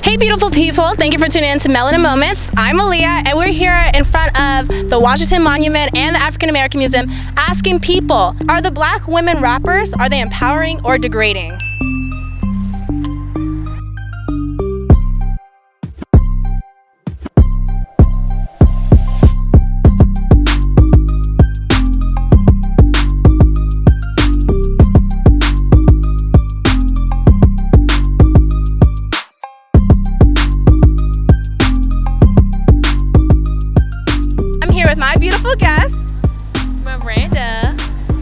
Hey beautiful people, thank you for tuning in to Melanin Moments. I'm Aaliyah and we're here in front of the Washington Monument and the African American Museum asking people, are the black women rappers, are they empowering or degrading? With my beautiful guest, Miranda.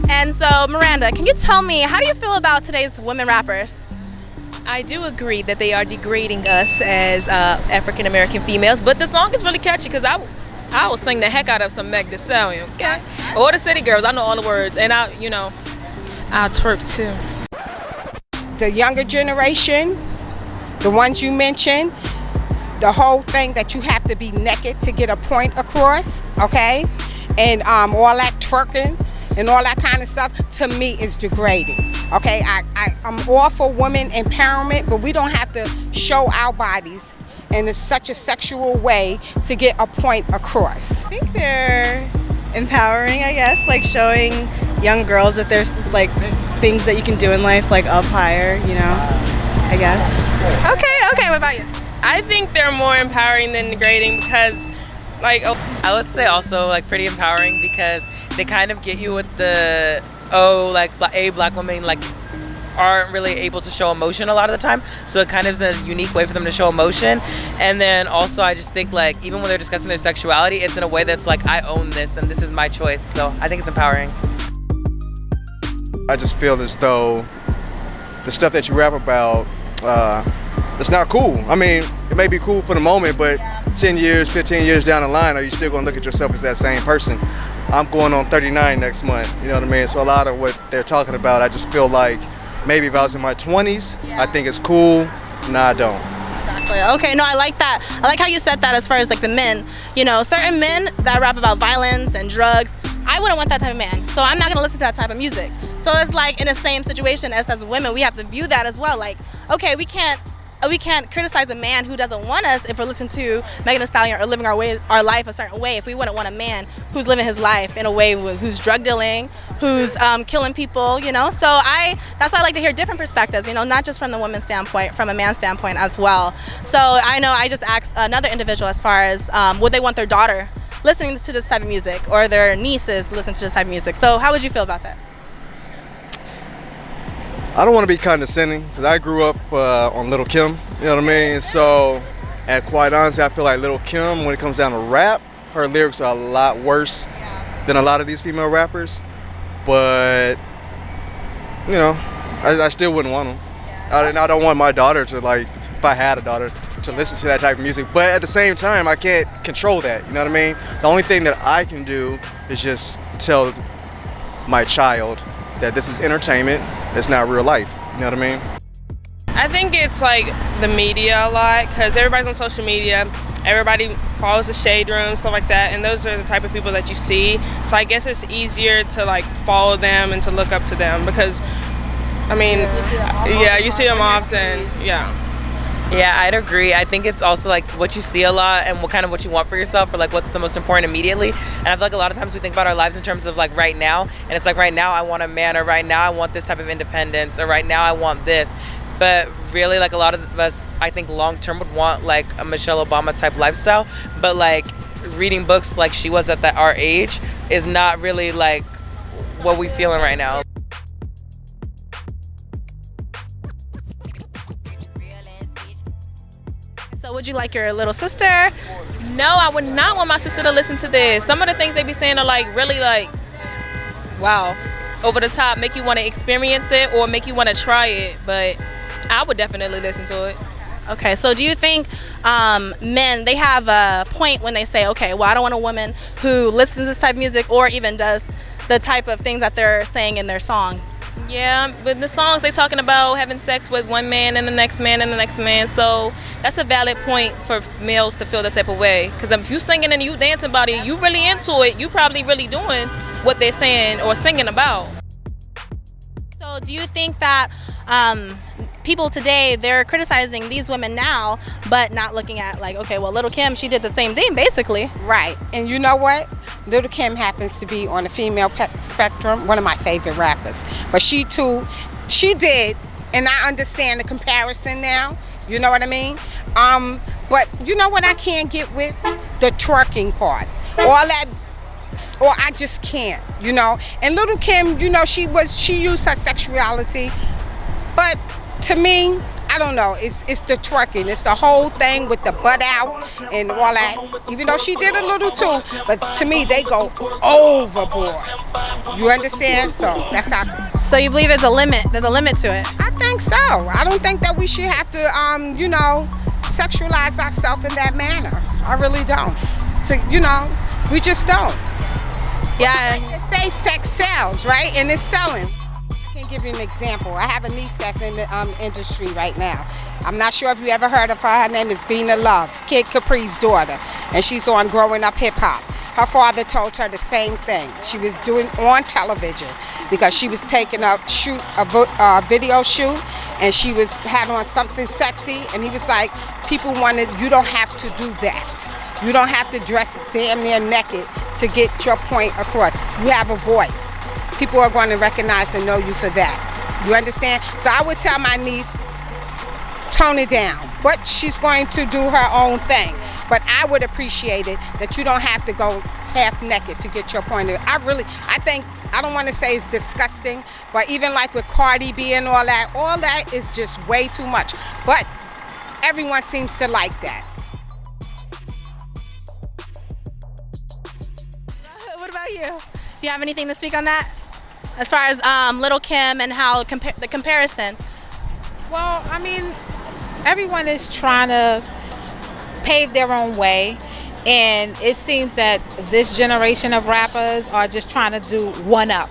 And so, Miranda, can you tell me, how do you feel about today's women rappers? I do agree that they are degrading us as African American females, but the song is really catchy because I will sing the heck out of some Meg Thee Stallion, okay? Or the City Girls, I know all the words, and I'll twerk too. The younger generation, the ones you mentioned, the whole thing that you have to be naked to get a point across, okay? And all that twerking and all that kind of stuff, to me, is degrading, okay? I'm all for women empowerment, but we don't have to show our bodies in such a sexual way to get a point across. I think they're empowering, I guess, like showing young girls that there's like things that you can do in life, like up higher, you know, I guess. Okay, what about you? I think they're more empowering than degrading because, like, I would say also like pretty empowering because they kind of get you with the black women like aren't really able to show emotion a lot of the time, so it kind of is a unique way for them to show emotion. And then also I just think like even when they're discussing their sexuality, it's in a way that's like I own this and this is my choice, so I think it's empowering. I just feel as though the stuff that you rap about, it's not cool. I mean, it may be cool for the moment, but 10 years, 15 years down the line, are you still gonna look at yourself as that same person? I'm going on 39 next month, you know what I mean? So a lot of what they're talking about, I just feel like maybe if I was in my 20s, I think it's cool. No, I don't. Exactly. Okay, no, I like that. I like how you said that as far as like the men. You know, certain men that rap about violence and drugs, I wouldn't want that type of man. So I'm not gonna listen to that type of music. So it's like in the same situation as women, we have to view that as well. Like, okay, we can't criticize a man who doesn't want us if we're listening to Megan Thee Stallion or living our life a certain way. If we wouldn't want a man who's living his life in a way who's drug dealing, who's killing people, you know. So that's why I like to hear different perspectives, you know, not just from the woman's standpoint, from a man's standpoint as well. So I know I just asked another individual as far as would they want their daughter listening to this type of music or their nieces listening to this type of music. So how would you feel about that? I don't want to be condescending because I grew up on Lil' Kim, you know what I mean? So, and quite honestly, I feel like Lil' Kim, when it comes down to rap, her lyrics are a lot worse than a lot of these female rappers. But, you know, I still wouldn't want them. I don't want my daughter to, like, if I had a daughter, to listen to that type of music. But at the same time, I can't control that, you know what I mean? The only thing that I can do is just tell my child that this is entertainment, it's not real life, you know what I mean? I think it's like the media a lot because everybody's on social media, everybody follows the shade room, stuff like that, and those are the type of people that you see. So I guess it's easier to like follow them and to look up to them because, I mean, you see them often, yeah. Yeah, I'd agree. I think it's also like what you see a lot and what you want for yourself, or like what's the most important immediately. And I feel like a lot of times we think about our lives in terms of like right now, and it's like right now I want a man, or right now I want this type of independence, or right now I want this. But really, like a lot of us, I think long term would want like a Michelle Obama type lifestyle. But like reading books like she was at our age is not really like what we feeling right now. So would you like your little sister? No, I would not want my sister to listen to this. Some of the things they be saying are like really like, wow, over the top, make you want to experience it or make you want to try it. But I would definitely listen to it. Okay, so do you think men, they have a point when they say, okay, well, I don't want a woman who listens to this type of music or even does the type of things that they're saying in their songs? Yeah, but the songs they talking about having sex with one man and the next man and the next man, so that's a valid point for males to feel that type of way. Because if you singing and you dancing about it, you really into it, you probably really doing what they're saying or singing about. So do you think that people today, they're criticizing these women now, but not looking at like, okay, well, Little Kim, she did the same thing basically. Right. And you know what? Little Kim happens to be on the female spectrum, one of my favorite rappers. But she too, she did, and I understand the comparison now. You know what I mean? But you know what I can't get with? The twerking part. All that, or I just can't, you know. And Little Kim, you know, she used her sexuality, but to me, I don't know, it's the twerking. It's the whole thing with the butt out and all that. Even though she did a little too, but to me, they go overboard. You understand? So that's how. So you believe there's a limit to it? I think so. I don't think that we should have to, you know, sexualize ourselves in that manner. I really don't. You know, we just don't. Yeah. They say sex sells, right? And it's selling. I can give you an example. I have a niece that's in the industry right now. I'm not sure if you ever heard of her. Her name is Vina Love, Kid Capri's daughter, and she's on Growing Up Hip Hop. Her father told her the same thing. She was doing on television because she was taking a video shoot, and she had on something sexy, and he was like, people wanted, you don't have to do that. You don't have to dress damn near naked to get your point across. You have a voice. People are going to recognize and know you for that. You understand? So I would tell my niece, tone it down. But she's going to do her own thing. But I would appreciate it that you don't have to go half naked to get your point of view. I think, I don't want to say it's disgusting, but even like with Cardi B and all that is just way too much. But everyone seems to like that. What about you? Do you have anything to speak on that? As far as Little Kim and how the comparison? Well, I mean, everyone is trying to pave their own way, and it seems that this generation of rappers are just trying to do one up,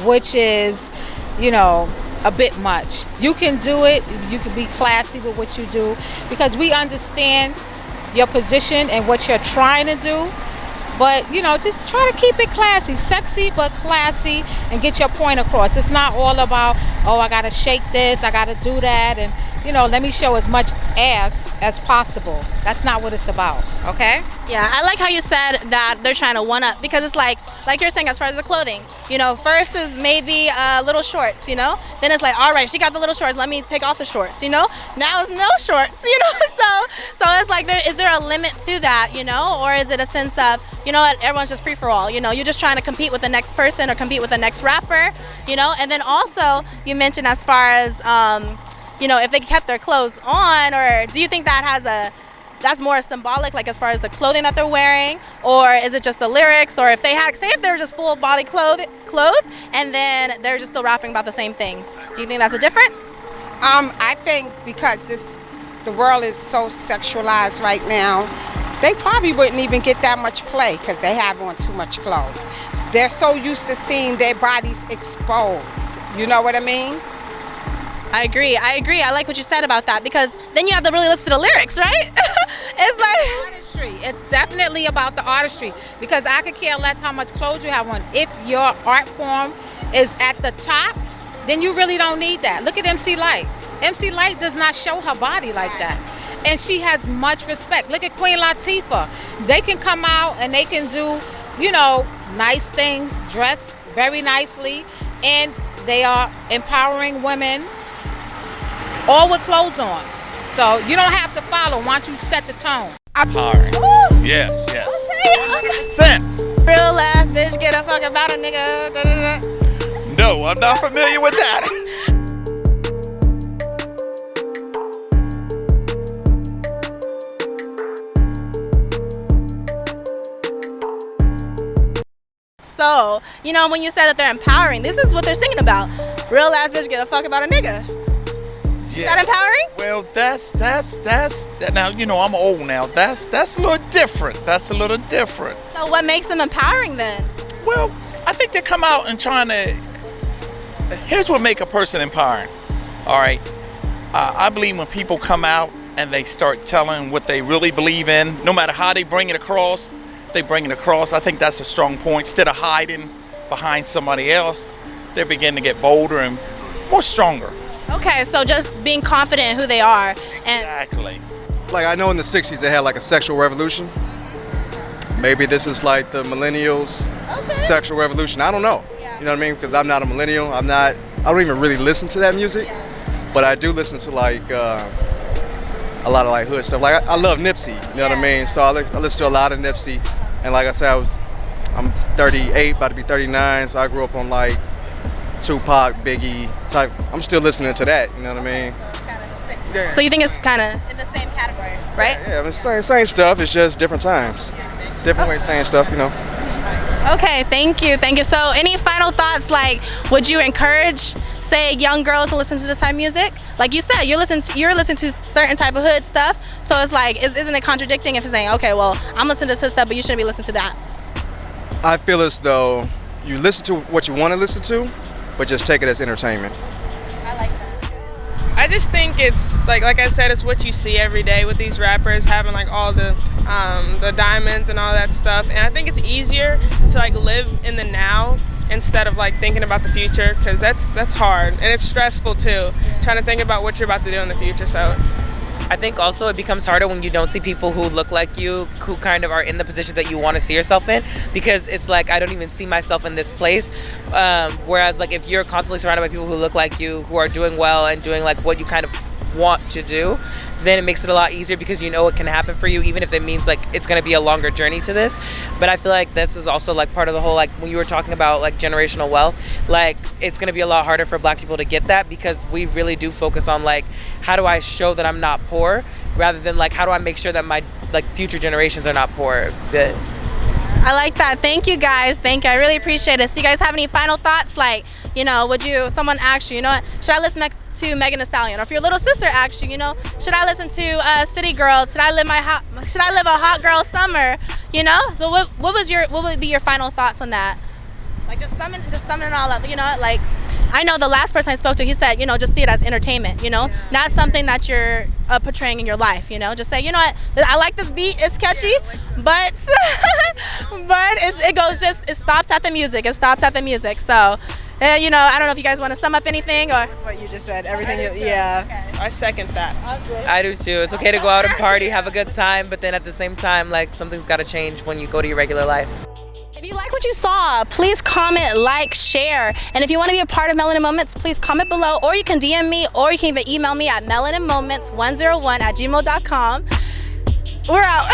which is, you know, a bit much. You can do it, you can be classy with what you do, because we understand your position and what you're trying to do. But, you know, just try to keep it classy, sexy but classy, and get your point across. It's not all about, oh, I gotta shake this, I gotta do that, and, you know, let me show as much ass as possible. That's not what it's about, okay? Yeah, I like how you said that they're trying to one up, because it's like you're saying, as far as the clothing, you know, first is maybe little shorts, you know, then it's like, all right, she got the little shorts, let me take off the shorts, you know, now it's no shorts, you know, so it's like, is there a limit to that, you know, or is it a sense of, you know what, everyone's just free for all, you know, you're just trying to compete with the next person or compete with the next rapper, you know, and then also you mentioned as far as, you know, if they kept their clothes on, or do you think that's more symbolic, like as far as the clothing that they're wearing, or is it just the lyrics, or if they had, say if they were just full body clothed and then they're just still rapping about the same things, do you think that's a difference? I think because the world is so sexualized right now, they probably wouldn't even get that much play because they have on too much clothes. They're so used to seeing their bodies exposed. You know what I mean? I agree. I like what you said about that, because then you have to really listen to the lyrics, right? It's like Artistry. It's definitely about the artistry, because I could care less how much clothes you have on. If your art form is at the top, then you really don't need that. Look at MC Lyte. MC Lyte does not show her body like that, and she has much respect. Look at Queen Latifah. They can come out and they can do, you know, nice things, dress very nicely, and they are empowering women, all with clothes on. So you don't have to follow. Why don't you set the tone? Empowering. Yes. Sent. real ass bitch get a fuck about a nigga. Da, da, da. No, I'm not familiar with that. So, you know, when you said that they're empowering, this is what they're singing about. Real ass bitch get a fuck about a nigga. Yeah. Is that empowering? Well, that's now, you know, I'm old now. That's a little different. That's a little different. So what makes them empowering then? Well, I think they come out and trying to, here's what make a person empowering. All right. I believe when people come out and they start telling what they really believe in, no matter how they bring it across, I think that's a strong point. Instead of hiding behind somebody else, they begin to get bolder and more stronger. Okay, so just being confident in who they are. And Exactly. Like I know in the 60s they had like a sexual revolution. Maybe this is like the millennials' sexual revolution. I don't know. You know what I mean? Because I'm not a millennial. I don't even really listen to that music. But I do listen to like a lot of like hood stuff. Like I love Nipsey. You know what I mean? So I listen to a lot of Nipsey. And like I said, I'm 38, about to be 39. So I grew up on like Tupac, Biggie. So I'm still listening to that. You know what I mean? Yeah. so you think it's kind of in the same category, right? Yeah, I mean, same stuff. It's just different times. Different ways of saying stuff, you know. Okay, thank you. So any final thoughts, like would you encourage, say, young girls to listen to this type of music? Like you said, you're listening to certain type of hood stuff, so it's like, isn't it contradicting if you're saying, okay, well, I'm listening to this hood stuff, but you shouldn't be listening to that? I feel as though you listen to what you want to listen to, but just take it as entertainment. I like that. I just think it's like I said, it's what you see every day with these rappers having like all the diamonds and all that stuff, and I think it's easier to like live in the now instead of like thinking about the future, because that's hard and it's stressful too, trying to think about what you're about to do in the future. So I think also it becomes harder when you don't see people who look like you, who kind of are in the position that you want to see yourself in, because it's like, I don't even see myself in this place. Whereas like if you're constantly surrounded by people who look like you, who are doing well and doing like what you kind of want to do, then it makes it a lot easier because you know it can happen for you, even if it means like it's going to be a longer journey to this. But I feel like this is also like part of the whole, like when you were talking about like generational wealth, like it's going to be a lot harder for Black people to get that, because we really do focus on like, how do I show that I'm not poor, rather than like, how do I make sure that my like future generations are not poor. I like that. Thank you guys. Thank you. I really appreciate it. So you guys have any final thoughts? Like, you know, someone asked you, you know what, should I listen to Megan Thee Stallion? Or if your little sister asked you, you know, should I listen to City Girls? Should I live a hot girl summer? You know? So what would be your final thoughts on that? Like just summing it all up, you know, like I know the last person I spoke to, he said, you know, just see it as entertainment, you know, not something that you're portraying in your life, you know, just say, you know what, I like this beat, it's catchy, but it stops at the music, so, you know, I don't know if you guys want to sum up anything or. What you just said, everything, yeah. Okay. I second that. I do too. It's okay to go out and party, have a good time, but then at the same time, like something's got to change when you go to your regular life. If you like what you saw, please comment, like, share. And if you want to be a part of Melanin Moments, please comment below, or you can DM me, or you can even email me at melaninmoments101@gmail.com. We're out.